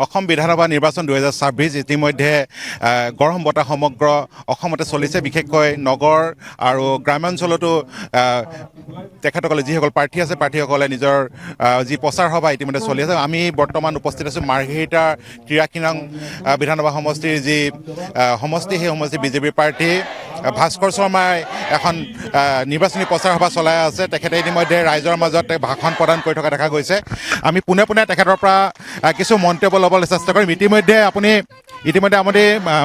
অসম বিধানসভা নিৰ্বাচন 2026 ইতিমধ্যে গৰম বতাহ সমগ্ৰ অসমতে চলিছে। বিশেষকৈ নগৰ আৰু গ্ৰাম্যাঞ্চলতো তেখেতসকলে যিসকল প্ৰাৰ্থী আছে প্ৰাৰ্থীসকলে নিজৰ যি প্ৰচাৰ সভা ইতিমধ্যে চলি আছে। আমি বৰ্তমান উপস্থিত আছোঁ মাৰ্ঘেৰিটা 83 নং বিধানসভা সমষ্টিৰ যি সমষ্টি, সেই সমষ্টি বিজেপিৰ প্ৰাৰ্থী ভাস্কৰ শৰ্মাই এখন নিৰ্বাচনী প্ৰচাৰ সভা চলাই আছে। তেখেতে ইতিমধ্যে ৰাইজৰ মাজত ভাষণ প্ৰদান কৰি থকা দেখা গৈছে। আমি পোনে পোনে তেখেতৰ পৰা কিছু মন্তব্য ল'বলৈ চেষ্টা কৰিম। ইতিমধ্যে আপুনি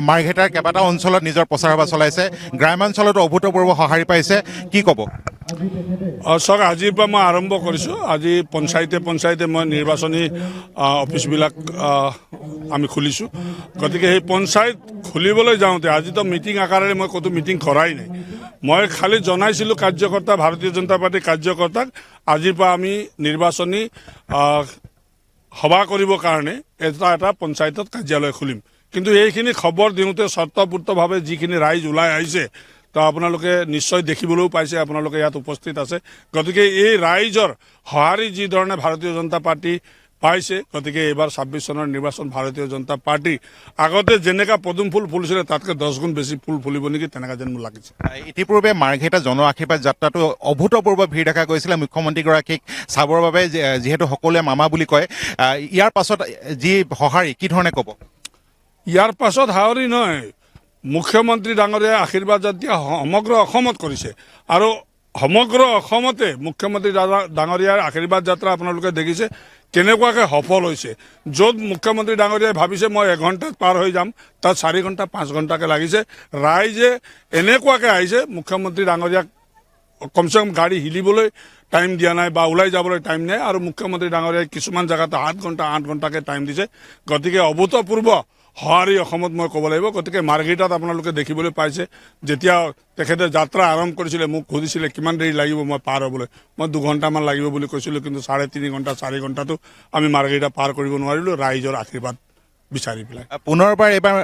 মাৰ্ঘেৰিটাৰ কেইবাটাও অঞ্চলত নিজৰ প্ৰচাৰ সভা চলাইছে, গ্ৰাম্যাঞ্চলতো অভূতপূৰ্ব সঁহাৰি পাইছে, কি ক'ব? চাওক, আজিৰ পৰা মই আৰম্ভ কৰিছোঁ। আজি পঞ্চায়তে মই নিৰ্বাচনী অফিচবিলাক আমি খুলিছোঁ। গতিকে সেই পঞ্চায়ত খুলিবলৈ যাওঁতে আজিতো মিটিং আকাৰেৰে মই ক'তো মিটিং কৰাই নাই। মই খালি জনাইছিলোঁ কাৰ্যকৰ্তা, ভাৰতীয় জনতা পাৰ্টীৰ কাৰ্যকৰ্তাক আজিৰ পৰা আমি নিৰ্বাচনী সভা কৰিবৰ কাৰণে এটা পঞ্চায়তত কাৰ্যালয় খুলিম। কিন্তু এইখিনি খবৰ দিওঁতে স্বতঃপূৰ্তভাৱে যিখিনি ৰাইজ ওলাই আহিছে, তো আপোনালোকে নিশ্চয় দেখিবলৈও পাইছে, আপোনালোকে ইয়াত উপস্থিত আছে। গতিকে এই ৰাইজৰ সঁহাৰি যি ধৰণে ভাৰতীয় জনতা পাৰ্টী পাইছে, গতিকে এইবাৰ 26 চনৰ নিৰ্বাচন ভাৰতীয় জনতা পাৰ্টী আগতে যেনেকুৱা পদুম ফুল ফুলিছিলে তাতকৈ 10 গুণ বেছি ফুল ফুলিব নেকি, তেনেকুৱা যেন মোৰ লাগিছে। ইতিপূৰ্বে মাৰ্ঘেৰিটা জন আশীৰ্বাদ যাত্ৰাটো অভূতপূৰ্ব ভিৰ দেখা গৈছিলে মুখ্যমন্ত্ৰীগৰাকীক চাবৰ বাবে, যিহেতু সকলোৱে মামা বুলি কয়। ইয়াৰ পাছত যি সঁহাৰি, কি ধৰণে ক'ব? ইয়াৰ পাছত সঁহাৰি নহয়, মুখ্যমন্ত্ৰী ডাঙৰীয়াই আশীৰ্বাদ যাত্ৰা সমগ্ৰ অসমত কৰিছে আৰু সমগ্ৰ অসমতে মুখ্যমন্ত্ৰী ডাঙৰীয়াৰ আশীৰ্বাদ যাত্ৰা আপোনালোকে দেখিছে কেনেকুৱাকৈ সফল হৈছে। য'ত মুখ্যমন্ত্ৰী ডাঙৰীয়াই ভাবিছে মই 1 ঘণ্টাত পাৰ হৈ যাম, তাত 4 ঘণ্টা 5 ঘণ্টাকৈ লাগিছে। ৰাইজে এনেকুৱাকৈ আহিছে, মুখ্যমন্ত্ৰী ডাঙৰীয়াক কমচে কম গাড়ী হিলিবলৈ টাইম দিয়া নাই বা ওলাই যাবলৈ টাইম নাই, আৰু মুখ্যমন্ত্ৰী ডাঙৰীয়াই কিছুমান জেগাত 7 ঘণ্টা 8 ঘণ্টাকৈ টাইম দিছে। গতিকে অভূতপূৰ্ব সঁহাৰি অসমত মই ক'ব লাগিব। গতিকে মাৰ্ঘেৰিটাত আপোনালোকে দেখিবলৈ পাইছে, যেতিয়া তেখেতে যাত্ৰা আৰম্ভ কৰিছিলে মোক সুধিছিলে কিমান দেৰি লাগিব মই পাৰ হ'বলৈ, মই 2 ঘণ্টামান লাগিব বুলি কৈছিলোঁ। কিন্তু 3.5 ঘণ্টা 4 ঘণ্টাটো আমি মাৰ্ঘেৰিটা পাৰ কৰিব নোৱাৰিলোঁ ৰাইজৰ আশীৰ্বাদ বিচাৰি পেলাই। পুনৰবাৰ এইবাৰ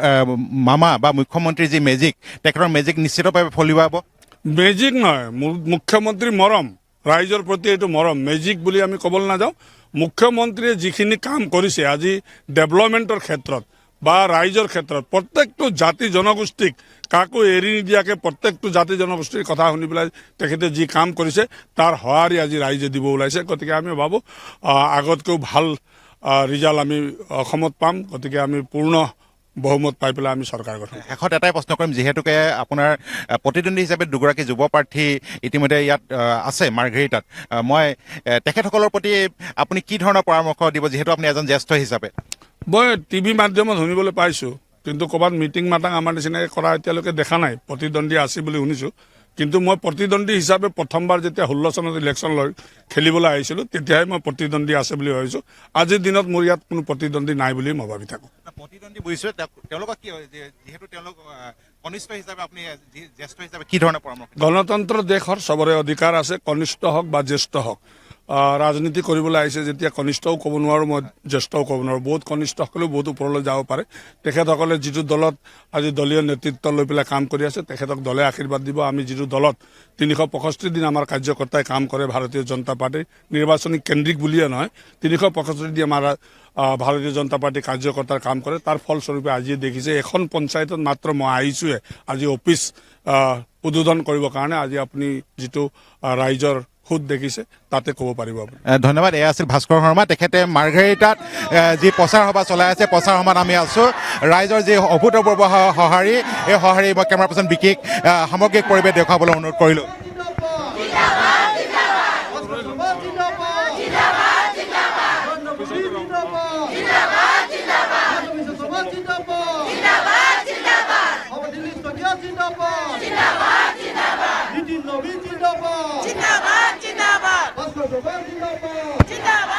মামা বা মুখ্যমন্ত্ৰীৰ যি মেজিক, তেখেতৰ মেজিক নিশ্চিতভাৱে ফলিৱাব? মেজিক নহয়, মুখ্যমন্ত্ৰী মৰম, ৰাইজৰ প্ৰতি এইটো মৰম। মেজিক বুলি আমি ক'বলৈ নাযাওঁ। মুখ্যমন্ত্ৰীয়ে যিখিনি কাম কৰিছে আজি ডেভেলপমেণ্টৰ ক্ষেত্ৰত বা ৰাইজৰ ক্ষেত্ৰত, প্ৰত্যেকটো জাতি জনগোষ্ঠীক কাকো এৰি নিদিয়াকৈ প্ৰত্যেকটো জাতি জনগোষ্ঠীৰ কথা শুনি পেলাই তেখেতে যি কাম কৰিছে তাৰ সঁহাৰি আজি ৰাইজে দিব ওলাইছে। গতিকে আমি ভাবোঁ আগতকৈও ভাল ৰিজাল্ট আমি অসমত পাম। গতিকে আমি পূৰ্ণ বহুমত পাই পেলাই আমি চৰকাৰ গঠন। শেষত এটাই প্ৰশ্ন কৰিম, যিহেতুকে আপোনাৰ প্ৰতিদ্বন্দ্বী হিচাপে দুগৰাকী যুৱ প্ৰাৰ্থী ইতিমধ্যে ইয়াত আছে মাৰ্ঘেৰিটাত, মই তেখেতসকলৰ প্ৰতি আপুনি কি ধৰণৰ পৰামৰ্শ দিব, যিহেতু আপুনি এজন জ্যেষ্ঠ হিচাপে? মই টিভি মাধ্যমত শুনিবলৈ পাইছোঁ, কিন্তু ক'ৰবাত মিটিং মাটাং আমাৰ নিচিনাকৈ কৰা এতিয়ালৈকে দেখা নাই। প্ৰতিদ্বন্দ্বী আছে বুলি শুনিছোঁ, কিন্তু মই প্ৰতিদ্বন্দ্বী হিচাপে প্ৰথমবাৰ যেতিয়া 16 চনত ইলেকশ্যন খেলিবলৈ আহিছিলোঁ তেতিয়াহে মই প্ৰতিদ্বন্দ্বী আছে বুলি ভাবিছোঁ। আজিৰ দিনত মোৰ ইয়াত কোনো প্ৰতিদ্বন্দ্বী নাই বুলি মই ভাবি থাকোঁ। প্ৰতিদ্বন্দ্বী বুজিছোঁ, তেওঁলোকক কি, যিহেতু তেওঁলোক কনিষ্ঠ হিচাপে, আপুনি জ্যেষ্ঠ হিচাপে কি ধৰণৰ পৰামৰ্শ? গণতন্ত্ৰ দেশৰ চবৰে অধিকাৰ আছে, কনিষ্ঠ হওক বা জ্যেষ্ঠ হওক। ৰাজনীতি কৰিবলৈ আহিছে যেতিয়া কনিষ্ঠও ক'ব নোৱাৰোঁ, মই জ্যেষ্ঠও ক'ব নোৱাৰোঁ। বহুত কনিষ্ঠসকলেও বহুত ওপৰলৈ যাব পাৰে। তেখেতসকলে যিটো দলত আজি দলীয় নেতৃত্ব লৈ পেলাই কাম কৰি আছে, তেখেতক দলে আশীৰ্বাদ দিব। আমি যিটো দলত 365 দিন আমাৰ কাৰ্যকৰ্তাই কাম কৰে, ভাৰতীয় জনতা পাৰ্টীৰ নিৰ্বাচনী কেন্দ্ৰিক বুলিয়ে নহয়, 365 দিন আমাৰ ভাৰতীয় জনতা পাৰ্টীৰ কাৰ্যকৰ্তাৰ কাম কৰে। তাৰ ফলস্বৰূপে আজি দেখিছে এখন পঞ্চায়তত মাত্ৰ মই আহিছোঁহে আজি অফিচ উদ্বোধন কৰিবৰ কাৰণে। আজি আপুনি যিটো ৰাইজৰ সুদ দেখিছে তাতে ক'ব পাৰিব আপুনি। ধন্যবাদ। এয়া আছিল ভাস্কৰ শৰ্মা, তেখেতে মাৰ্ঘেৰিটাত যি প্ৰচাৰ সভা চলাই আছে, প্ৰচাৰ সভাত আমি আছোঁ। ৰাইজৰ যি অভূতপূৰ্ব সঁহাৰি, এই সঁহাৰি মই কেমেৰা পাৰ্চন বিকিক সামগ্ৰিক পৰিৱেশ দেখুৱাবলৈ অনুৰোধ কৰিলোঁ। জিন্দাবাদ জিন্দাবাদ জিন্দাবাদ